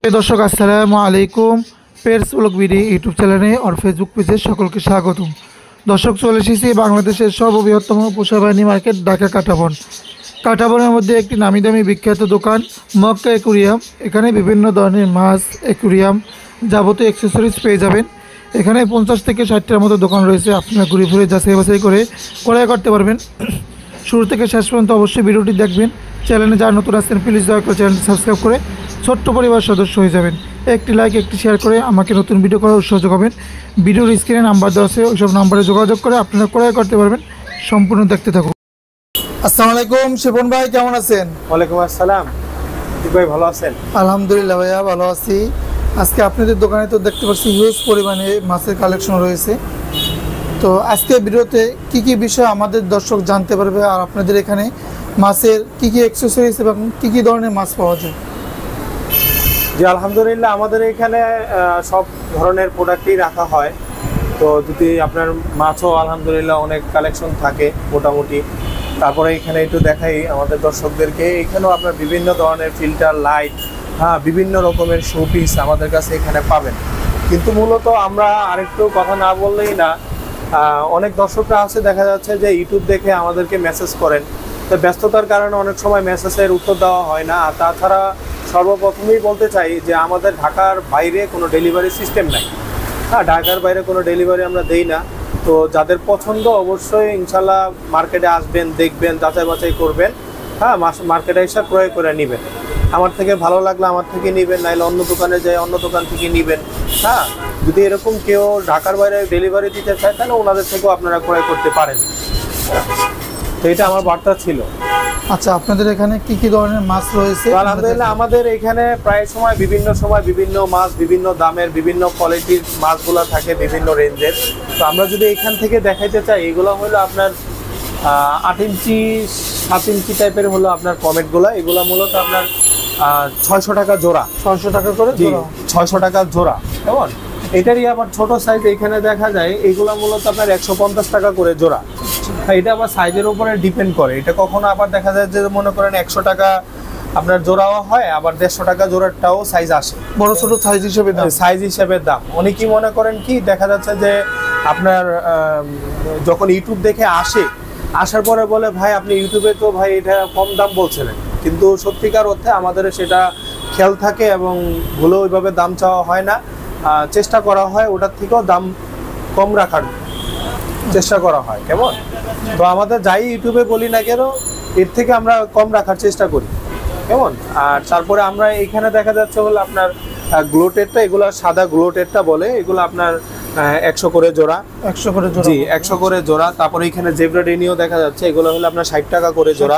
দর্শক আসসালামু আলাইকুম। পেটস ব্লগ বিডি ইউটিউব চ্যানেলে আর ফেসবুক পেজে সকলকে স্বাগতম। দর্শক চলে এসেছি বাংলাদেশের সর্ববৃহত্তম পোষা বাহিনী মার্কেট ঢাকা কাঁটাবন। কাঁটাবনের মধ্যে একটি নামি দামি বিখ্যাত দোকান মক্কা অ্যাকুরিয়াম। এখানে বিভিন্ন ধরনের মাছ, অ্যাকুরিয়াম, যাবতীয় অ্যাক্সেসরিজ পেয়ে যাবেন। এখানে 50 থেকে 60টার মতো দোকান রয়েছে, আপনারা ঘুরে ঘুরে যাচাই বাছাই করে ক্রয় করতে পারবেন। শুরু থেকে শেষ পর্যন্ত অবশ্যই ভিডিওটি দেখবেন। চ্যানেলে যারা নতুন আসছেন প্লিজ দয়া করে চ্যানেলটি সাবস্ক্রাইব করে ছোট্ট পরিবার সদস্য হয়ে যাবেন। একটি লাইক, একটি শেয়ার করে আমাকে নতুন ভিডিও করার উৎসাহ হবেন। ভিডিওর স্ক্রিনে নাম্বার দেওয়া আছে, ওইসব নাম্বারে যোগাযোগ করে আপনারা ক্রয় করতে পারবেন। সম্পূর্ণ দেখতে থাকুন। আসসালামু আলাইকুম শিপন ভাই, কেমন আছেন? ওয়ালাইকুম আসসালাম। ভাই ভালো আছেন? আলহামদুলিল্লাহ ভাইয়া ভালো আছি। আজকে আপনাদের দোকানে তো দেখতে পাচ্ছি হিউজ পরিমাণে মাছের কালেকশন রয়েছে। তো আজকে ভিডিওতে কি কি বিষয় আমাদের দর্শক জানতে পারবে, আর আপনাদের এখানে মাছের কি কি অ্যাক্সেসরিজ এবং কি কি ধরনের মাছ পাওয়া যায়? জি আলহামদুলিল্লাহ, আমাদের এখানে সব ধরনের প্রোডাক্টই রাখা হয়। তো যদি আপনার মাছও আলহামদুলিল্লাহ অনেক কালেকশন থাকে মোটামুটি। তারপরে এখানে একটু দেখাই আমাদের দর্শকদেরকে, এখানেও আপনার বিভিন্ন ধরনের ফিল্টার, লাইট, বিভিন্ন রকমের শোপিস আমাদের কাছে এখানে পাবেন। কিন্তু মূলত আমরা আরেকটু কথা না বললেই না, অনেক দর্শকরা আছে দেখা যাচ্ছে যে ইউটিউব দেখে আমাদেরকে মেসেজ করেন। তো ব্যস্ততার কারণে অনেক সময় মেসেজের উত্তর দেওয়া হয় না। আর তাছাড়া সর্বপ্রথমেই বলতে চাই যে আমাদের ঢাকার বাইরে কোনো ডেলিভারি সিস্টেম নাই। ঢাকার বাইরে কোনো ডেলিভারি আমরা দেই না। তো যাদের পছন্দ অবশ্যই ইনশাল্লাহ মার্কেটে আসবেন, দেখবেন, যাচাই বাছাই করবেন। মার্কেটে এসে ক্রয় করে নেবেন। আমার থেকে ভালো লাগলে আমার থেকে নেবেন, নাহলে অন্য দোকানে যাই অন্য দোকান থেকে নেবেন। যদি এরকম কেউ ঢাকার বাইরে ডেলিভারি দিতে চায় তাহলে ওনাদের থেকেও আপনারা ক্রয় করতে পারেন। তো এটা আমার বার্তা ছিল। আচ্ছা, আপনাদের এখানে কি কি ধরনের মাছ রয়েছে? আলহামদুলিল্লাহ, আমাদের এখানে প্রায় সময় বিভিন্ন মাছ, বিভিন্ন দামের, বিভিন্ন কোয়ালিটির মাছগুলো থাকে, বিভিন্ন রেঞ্জের। তো আমরা যদি এখান থেকে দেখাইতে চাই, এগুলো হলো আপনার 8 ইঞ্চি 7 ইঞ্চি টাইপের হলো আপনার কমেটগুলো। এগুলো মূলত আপনার 600 টাকা জোড়া। 600 টাকা করে? 600 টাকা জোড়া। কেমন? এটারই আবার ছোট সাইজ এখানে দেখা যায়, এগুলো মূলত আপনার 150 টাকা করে জোড়া। এটা আবার সাইজের উপরে ডিপেন্ড করে। এটা কখনো আবার দেখা যায় যে মনে করেন 100 টাকা আপনার জোড়াও হয়, আবার 150 টাকা জোড়াটাও সাইজ আসে। বড় ছোট সাইজ হিসেবে দাম। অনেকেই মনে করেন কি দেখা যাচ্ছে যে আপনার যখন ইউটিউব দেখে আসার পরে বলে ভাই আপনি ইউটিউবে তো ভাই এটা কম দাম বলছিলেন, কিন্তু সত্যিকার অর্থে আমাদের সেটা খেয়াল থাকে এবং ভুলে ওইভাবে দাম চাওয়া হয় না। চেষ্টা করা হয় ওটার থেকেও দাম কম রাখার চেষ্টা করা হয়। কেমন? তো আমাদের যাই ইউটিউবে বলি না কেন, এর থেকে আমরা কম রাখার চেষ্টা করি। কেমন? আর তারপরে আমরা এখানে দেখা যাচ্ছে হলো আপনার গ্লোটেডটা, এগুলো সাদা গ্লোটেডটা বলে, এগুলো আপনার 100 করে জোড়া। 100 করে জোড়া? জি 100 করে জোড়া। তারপরে এখানে জেব্রা ডেনিও দেখা যাচ্ছে, এগুলো হলো আপনার 60 টাকা করে জোড়া।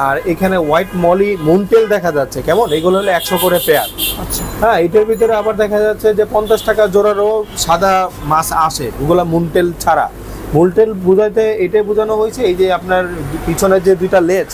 আর এখানে হোয়াইট মলি মুনটেল দেখা যাচ্ছে। কেমন? এগুলো হলো 100 করে পেয়ার। আচ্ছা। এটার ভিতরে আবার দেখা যাচ্ছে যে 50 টাকা জোড়ারও সাদা মাছ আসে, ওগুলা মুনটেল ছাড়া। মুনটেল বুঝাইতে এটাই বোঝানো হয়েছে, এই যে আপনার পিছনের যে দুইটা লেজ,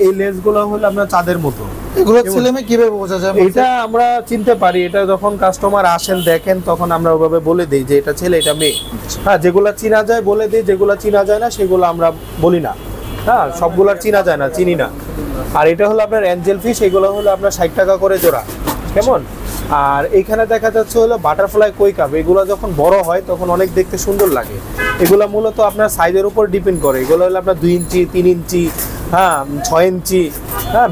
এই লেজগুলো হলো আপনার চাঁদের মতো। এগুলো ছেলে মেয়ে কিভাবে বোঝা যায়? এটা আমরা চিনতে পারি, এটা যখন কাস্টমার আসেন দেখেন তখন আমরা ওইভাবে বলে দিই যে এটা ছেলে এটা মেয়ে। যেগুলা চিনা যায় বলে দিই, যেগুলা চিনা যায় না সেগুলো আমরা বলি না। সবগুলা চিনা যায় না, চিনি না। আর এটা হলো আপনার অ্যাঞ্জেল ফিশ, এগুলো হলো আপনার 60 টাকা করে জোড়া। কেমন? আর এখানে দেখা যাচ্ছে হলো বাটারফ্লাই কই কাপ, এগুলো যখন বড় হয় তখন অনেক দেখতে সুন্দর লাগে। এগুলো মূলত আপনার সাইজের উপর ডিপেন্ড করে। এগুলো হলো আপনার 2 ইঞ্চি, 3 ইঞ্চি, 6 ইঞ্চি,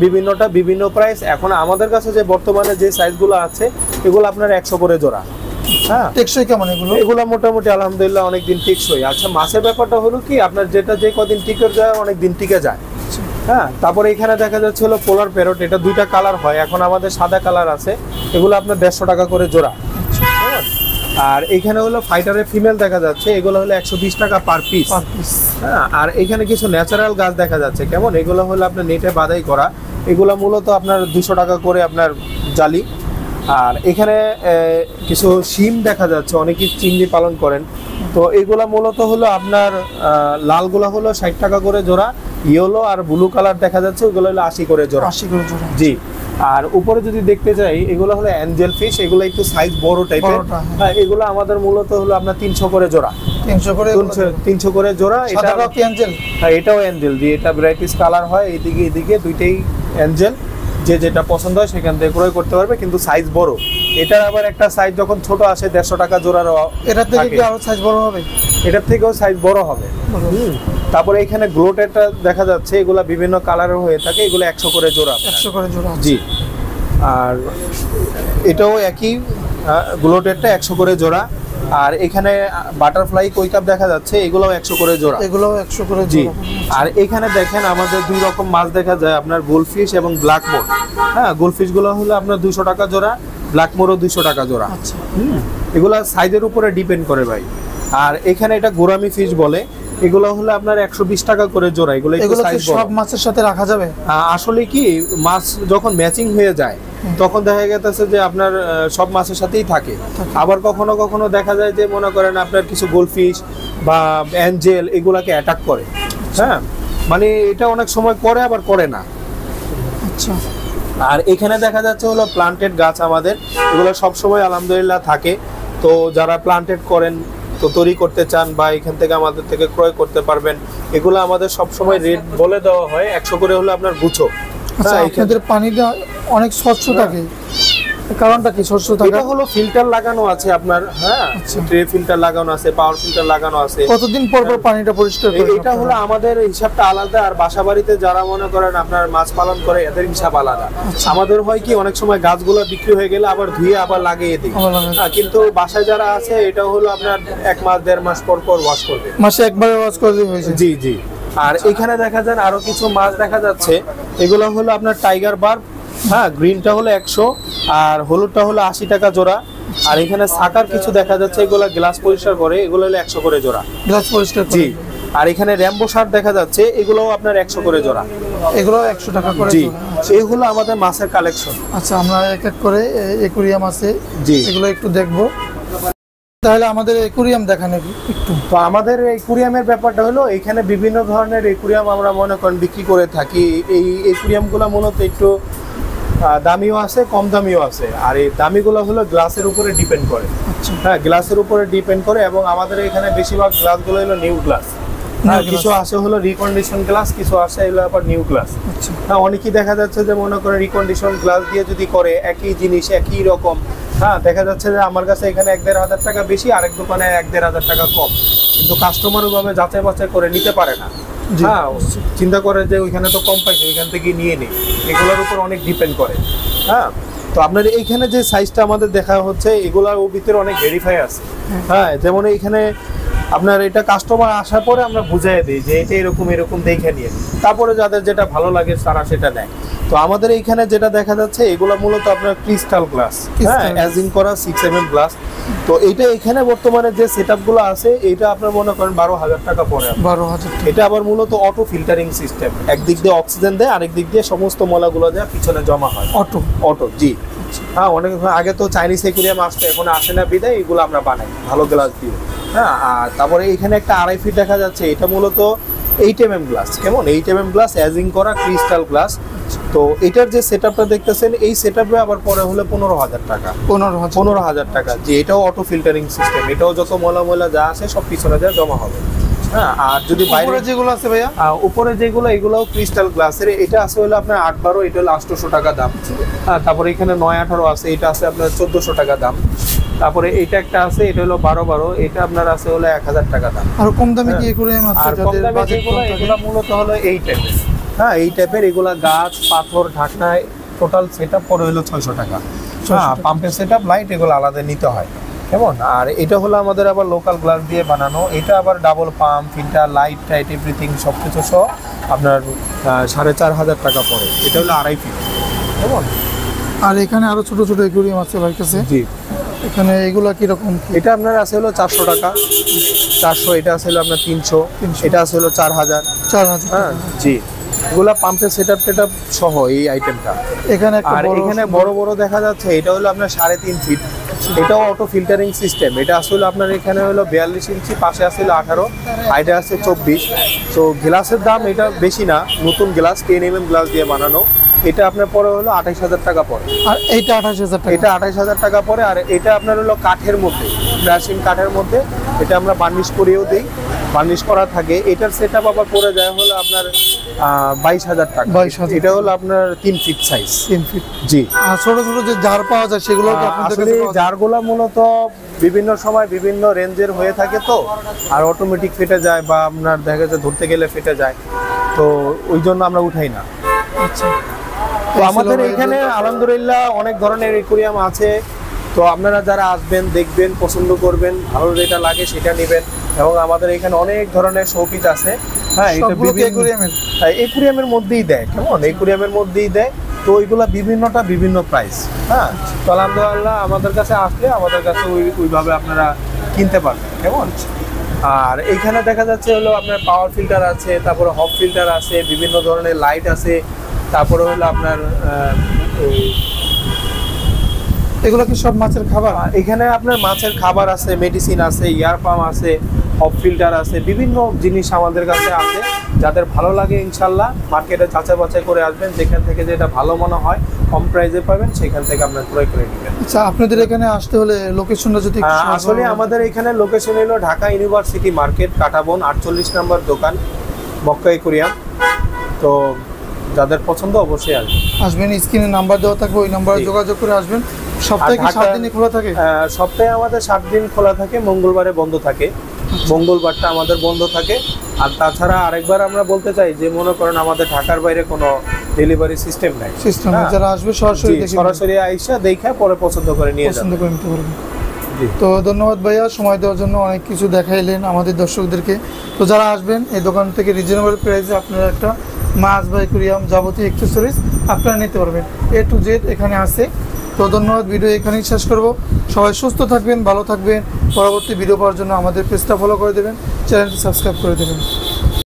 বিভিন্নটা বিভিন্ন প্রাইস। এখন আমাদের কাছে যে বর্তমানে যে সাইজগুলো আছে এগুলো আপনার 100 করে জোড়া। টেকসই কেমন এগুলো? এগুলো মোটামুটি আলহামদুলিল্লাহ অনেকদিন টেকসই। আচ্ছা, মাছের ব্যাপারটা হলো কি আপনার যেটা যে কদিন টিকে যায় অনেক দিন টিকে যায়। তারপরে এখানে দেখা যাচ্ছে হলো পোলার প্যারট, এটা 2টা কালার হয়, এখন আমাদের সাদা কালার আছে। এগুলো আপনার 150 টাকা করে জোড়া। আর এখানে হলো ফাইটারের ফিমেল দেখা যাচ্ছে, এগুলো হলো 120 টাকা পার পিস। আর এখানে কিছু ন্যাচারাল গাছ দেখা যাচ্ছে। কেমন? এগুলো হলো আপনার নেটে বাঁধাই করা, এগুলো মূলত আপনার 200 টাকা করে আপনার জালি। আর এখানে কিছু শিম দেখা যাচ্ছে, অনেকেই চিংড়ি পালন করেন। তো এগুলা মূলত হলো আপনার লালগুলা হলো 60 টাকা করে জোড়া, ইয়েলো আর ব্লু কালার দেখা যাচ্ছে, ওগুলো হলো 80 করে জোড়া। 80 করে জোড়া? জি। আর উপরে যদি দেখতে যাই, এগুলো হলো অ্যাঞ্জেল ফিশ, এগুলো একটু সাইজ বড় টাইপের। এগুলো আমাদের মূলত হলো আপনার 300 করে জোড়া। 300 করে জোড়া। এটা কি অ্যাঞ্জেল? এটাও অ্যাঞ্জেল। জি, এটা ভ্যারাইটিস কালার হয়, এইদিকে এদিকে দুইটাই অ্যাঞ্জেল। যে যেটা পছন্দ হয় সেখান থেকে ক্রয় করতে পারবে, কিন্তু সাইজ বড়। এটার আবার একটা সাইজ যখন ছোট আসে 150 টাকা জোড়ারও এটার থেকে কি থাকে। আরো সাইজ বড় হবে? এটার থেকেও সাইজ বড় হবে। তারপরে এখানে গ্লোটেরটা দেখা যাচ্ছে, এগুলা বিভিন্ন কালারের হয়ে থাকে, এগুলো 100 করে জোড়া। 100 করে জোড়া? জি। আর এটাও একই, গ্লোটেরটা 100 করে জোড়া। আর এখানে বাটারফ্লাই কই কাপ দেখা যাচ্ছে, এগুলোও 100 করে জোড়া। এগুলো 100 করে জি। জোড়া। আর এখানে দেখেন আমাদের দুই রকম মাছ দেখা যায়, আপনার গোল্ডফিশ এবং ব্ল্যাক মোর। হ্যাঁ, গোল্ডফিশ গুলো হলো আপনার 200 টাকা জোড়া, ব্ল্যাক মোরও 200 টাকা জোড়া। আচ্ছা। এগুলা সাইজের উপরে ডিপেন্ড করে ভাই। আর এখানে এটা গোরামি ফিশ বলে, এগুলো হলো আপনার 120 টাকা করে জোড়া। এগুলো একটু এগুলো কি সাইজ বড়। সব মাছের সাথে রাখা যাবে? আসলে কি, মাছ যখন ম্যাচিং হয়ে যায় তখন দেখা গেছে যে আপনার সব মাছের সাথেই থাকে। আবার কখনো কখনো দেখা যায় যে মনে করেন আপনার কিছু গোল্ডফিশ বা অ্যাঞ্জেল এগুলাকে অ্যাটাক করে। হ্যাঁ, মানে এটা অনেক সময় করে আবার করে না। আচ্ছা। আর এখানে দেখা যাচ্ছে হলো প্লান্টেড গাছ আমাদের, এগুলো সব সময় আলহামদুলিল্লাহ থাকে। তো যারা প্লান্টেড করেন, তো তৈরি করতে চান বা এখান থেকে আমাদের থেকে ক্রয় করতে পারবেন। এগুলো আমাদের সব সময় রেট বলে দেওয়া হয়, 100 করে হলো আপনার গুছো। আচ্ছা, হ্যাঁ, আপনাদের পানিটা অনেক স্বচ্ছ থাকে, কারণটা কি স্বচ্ছ থাকে? এটা হলো ফিল্টার লাগানো আছে আপনার। হ্যাঁ, আচ্ছা। ট্রে ফিল্টার লাগানো আছে, পাওয়ার ফিল্টার লাগানো আছে। কতদিন পর পর পানিটা পরিষ্কার করে? এটা হলো আমাদের হিসাবটা আলাদা, আর বাসা বাড়িতে যারা মনে করেন আপনার মাছ পালন করে এদের হিসাব আলাদা। আমাদের হয় কি, অনেক সময় গাছগুলো বিক্রি হয়ে গেলে আবার ধুয়ে আবার লাগিয়ে দিই। কিন্তু বাসায় যারা আছে এটা হলো আপনার 1 মাস 1.5 মাস পর পর ওয়াশ করবে। মাসে একবার ওয়াশ করলে হয়েছে? জি জি। আর এখানে দেখা যায় আরো কিছু মাছ দেখা যাচ্ছে, এগুলো হলো আপনার টাইগার বার্ব। হ্যাঁ, গ্রিনটা হলো 100 আর হলুদটা হলো 80 টাকা জোড়া। আর এখানে সাকার কিছু দেখা যাচ্ছে, এগুলো গ্লাস পরিষ্কার করে, এগুলো হলো 100 করে জোড়া। গ্লাস পরিষ্কার করে? জি। আর এখানে র্যাম্বো শার্ক দেখা যাচ্ছে, এগুলোও আপনার 100 করে জোড়া। এগুলো 100 টাকা করে জি। জোড়া? এই হলো আমাদের মাছের কালেকশন। আচ্ছা, আমরা এক এক করে অ্যাকুরিয়াম আছে, জি। এগুলো একটু দেখবো। তাহলে আমাদের অ্যাকুরিয়াম দেখান একটু। তো আমাদের অ্যাকুরিয়ামের ব্যাপারটা হলো, এখানে বিভিন্ন ধরনের অ্যাকুরিয়াম আমরা মনে করেন বিক্রি করে থাকি। এই অ্যাকুরিয়ামগুলো মূলত একটু দামিও আছে, কম দামিও আছে। আর এই দামিগুলো হলো গ্লাসের উপরে ডিপেন্ড করে। আচ্ছা। হ্যাঁ, গ্লাসের উপরে ডিপেন্ড করে, এবং আমাদের এখানে বেশিরভাগ গ্লাসগুলো হলো নিউ গ্লাস। হ্যাঁ, কিছু আছে হলো রিকন্ডিশন গ্লাস, কিছু আছে এগুলো আবার নিউ গ্লাস। আচ্ছা। হ্যাঁ, অনেকেই দেখা যাচ্ছে যে মনে করে রিকন্ডিশন গ্লাস দিয়ে যদি করে একই জিনিস একই রকম, হ্যাঁ, দেখা যাচ্ছে যে আমার কাছে এখানে 1-1.5 হাজার টাকা বেশি, আরেক দোকানে 1-1.5 হাজার টাকা কম, কিন্তু কাস্টমার ওইভাবে যাচাই বাছাই করে নিতে পারে না। হ্যাঁ, চিন্তা করে যে ওইখানে তো কম পাইছে, ওইখান থেকে নিয়ে নেই। এগুলোর উপর অনেক ডিপেন্ড করে। হ্যাঁ, তো আপনার এইখানে যে সাইজটা আমাদের দেখা হচ্ছে, এগুলোর ভিতরে অনেক ভেরিফাই আছে। হ্যাঁ, যেমন এইখানে আপনার এটা কাস্টমার আসার পরে আমরা বুঝিয়ে দিই যে এটা এরকম এরকম দেখে নিয়ে, তারপরে যাদের যেটা ভালো লাগে তারা সেটা নেয়। তো আমাদের এইখানে যেটা দেখা যাচ্ছে, এগুলো মূলত আপনার ক্রিস্টাল গ্লাস। হ্যাঁ, অ্যাজিং করা 6mm গ্লাস। তো এইটা এখানে বর্তমানে যে সেটআপগুলো আছে, এটা আপনার মনে করেন 12,000 টাকা পড়ে। 12,000 টাকা? এটা আবার মূলত অটো ফিল্টারিং সিস্টেম, একদিক দিয়ে অক্সিজেন দেয়, আরেক দিক দিয়ে সমস্ত ময়লাগুলো যায় পিছনে জমা হয়। অটো? অটো, জি। হ্যাঁ, অনেক আগে তো চাইনিজ অ্যাকুরিয়াম আসতো, এখন আসে না বিদায় এগুলো আমরা বানাই ভালো গ্লাস দিয়ে। হ্যাঁ, আর তারপরে এখানে একটা 2.5 ফিট দেখা যাচ্ছে, এটা মূলত 8mm গ্লাস। কেমন 8mm গ্লাস, অ্যাজিং করা ক্রিস্টাল গ্লাস। তো এটার যে সেটআপটা দেখতেছেন, এই সেটআপে আবার পরে হলো 15,000 টাকা। 15,000 টাকা, যে এটাও অটো ফিল্টারিং সিস্টেম। এটাও যত ময়লা যা আছে সব পিছনে যা জমা হবে। হ্যাঁ, আর যদি বাইরে যেগুলো আছে ভাইয়া, উপরে যেগুলো, এগুলোও ক্রিস্টাল গ্লাসের। এটা আছে হলো আপনার 8-12, এটা হলো 800 টাকা দাম। হ্যাঁ, তারপরে এখানে 9-18 আছে, এটা আছে আপনার 1400 টাকা দাম। তারপরে এইটা একটা আছে, এটা হলো 12-12, এটা আপনার আছে হলো 1000 টাকা দাম। আর কম দামে কি অ্যাকুরিয়াম আছে? আর কম দামে যেগুলো, এগুলো মূলত হলো এই টাইপের। হ্যাঁ, এই টাইপের এগুলা গাছ, পাথর, ঢাকনায় টোটাল সেটআপ পড়ে হলো 600 টাকা। হ্যাঁ, পাম্পের সেটআপ, লাইট, এগুলো আলাদা নিতে হয়। কেমন। আর এটা হলো আমাদের আবার লোকাল গ্লাস দিয়ে বানানো। এটা আবার double pump, filter, light tight everything সব কিছু সহ আপনার 4,500 টাকা পড়ে। এটা হলো 2.5 ফিট। কেমন। আর এখানে আরো ছোট ছোট অ্যাকুরিয়াম আছে ভাই কাছে? জি। এখানে এগুলা কি রকম? এটা আপনার আছে হলো 400 টাকা, 400। এটা আছে হলো আপনার 300, এটা আছে হলো 4,000। 4,000? হ্যাঁ, জি। এগুলা পাম্পের সেটআপ টেটআপ সহ এই আইটেমটা। এখানে আর এখানে বড় বড় দেখা যাচ্ছে, এটা হলো আপনার 3.5 ফিট। এটাও অটো ফিল্টারিং সিস্টেম। এটা আসলে আপনার এখানে হলো 42 ইঞ্চি, পাশে আছে 18, হাইটে আছে 24। তো গ্লাসের দাম এটা বেশি না, নতুন গ্লাস 10mm গ্লাস দিয়ে বানানো। এটা আপনার পরে হলো 28,000 টাকা পড়ে। আর এইটা 28,000 টাকা? এটা 28,000 টাকা পড়ে। আর এটা আপনার হলো কাঠের মধ্যে, ব্রাশিং কাঠের মধ্যে। এটা আমরা বার্নিশ করেও দিই, বার্নিশ করা থাকে। এটার সেটআপ আবার পড়ে যায় হলো আপনার 22,000 টাকা। 22,000 এটা হলো আপনার 3 ফিট সাইজ। 3 ফিট। জি। আর ছোট ছোট যে জার পাওয়া যায় সেগুলো কি আপনাদের আসলে কাছে পাওয়া যায়? জারগুলা মূলত বিভিন্ন সময় বিভিন্ন রেঞ্জের হয়ে থাকে, তো আর অটোমেটিক ফেটে যায় বা আপনার দেখা যায় ধরতে গেলে ফেটে যায়, তো ওই জন্য আমরা উঠাই না। আচ্ছা। তো আমাদের এখানে আলহামদুলিল্লাহ অনেক ধরনের অ্যাকুয়ারিয়াম আছে। তো আপনারা যারা আসবেন, দেখবেন, পছন্দ করবেন, ভালো যেটা লাগে সেটা নেবেন। এবং আমাদের এখানে অনেক ধরনের শোপিস আছে। হ্যাঁ, এটা সবগুলো কি অ্যাকুয়ারিয়ামের? অ্যাকুয়ারিয়ামের মধ্যেই দেয়, কেমন, অ্যাকুয়ারিয়ামের মধ্যেই দেয়। তো ওইগুলা বিভিন্নটা বিভিন্ন প্রাইস। হ্যাঁ, তো আলহামদুলিল্লাহ আমাদের কাছে আসলে আমাদের কাছে ওইভাবে আপনারা কিনতে পারবেন, কেমন। আর এইখানে দেখা যাচ্ছে হলো আপনার পাওয়ার ফিল্টার আছে, তারপরে হপ ফিল্টার আছে, বিভিন্ন ধরনের লাইট আছে, তারপরে হলো আপনার এগুলো কি সব মাছের খাবার? এখানে আপনার মাছের খাবার আছে, মেডিসিন আছে, ইয়ার পাম্প আছে, হপ ফিল্টার আছে, বিভিন্ন জিনিস আমাদের কাছে আছে। যাদের ভালো লাগে ইনশাল্লাহ মার্কেটে যাচাই বাছাই করে আসবেন, যেখান থেকে যেটা ভালো মনে হয় কম প্রাইসে পাবেন সেখান থেকে আপনার ক্রয় করে নেবেন। আচ্ছা, আপনাদের এখানে আসতে হলে লোকেশনটা যদি একটু সহজ আসলে ভাবে আমাদের এখানে লোকেশন হলো ঢাকা ইউনিভার্সিটি মার্কেট, কাটাবন, 48 নম্বর দোকান, মক্কা অ্যাকুয়ারিয়াম। তো যাদের পছন্দ অবশ্যই আসবেন। আসবেন, স্ক্রিনে নাম্বার দেওয়া থাকবে, ওই নাম্বারে যোগাযোগ করে আসবেন। সপ্তাহে কি 7 দিনই খোলা থাকে? সপ্তাহে আমাদের 7 দিন খোলা থাকে, মঙ্গলবারে বন্ধ থাকে। মঙ্গলবারটা আমাদের বন্ধ থাকে। আর তাছাড়া আরেকবার আমরা বলতে চাই যে মনে করেন আমাদের ঢাকার বাইরে কোনো ডেলিভারি সিস্টেম নাই। সিস্টেম হ্যাঁ। যারা আসবে সরাসরি দেখে সরাসরি আইসা দেখে পরে পছন্দ করে নিয়ে পছন্দ যাবেন। করে নিতে পারবেন। জি। তো ধন্যবাদ ভাইয়া, সময় দেওয়ার জন্য। অনেক কিছু দেখাইলেন আমাদের দর্শকদেরকে। তো যারা আসবেন এই দোকান থেকে রিজনেবল প্রাইসে আপনারা একটা মাছ বা অ্যাকুয়ারিয়াম যাবতীয় অ্যাক্সেসরিজ আপনারা নিতে পারবেন। A to Z এখানে আছে। তো ধন্যবাদ, ভিডিও এখানেই শেষ করব। সবাই সুস্থ থাকবেন, ভালো থাকবেন। পরবর্তী ভিডিও পাওয়ার জন্য আমাদের পেজটা ফলো করে দেবেন, চ্যানেলটি সাবস্ক্রাইব করে দেবেন।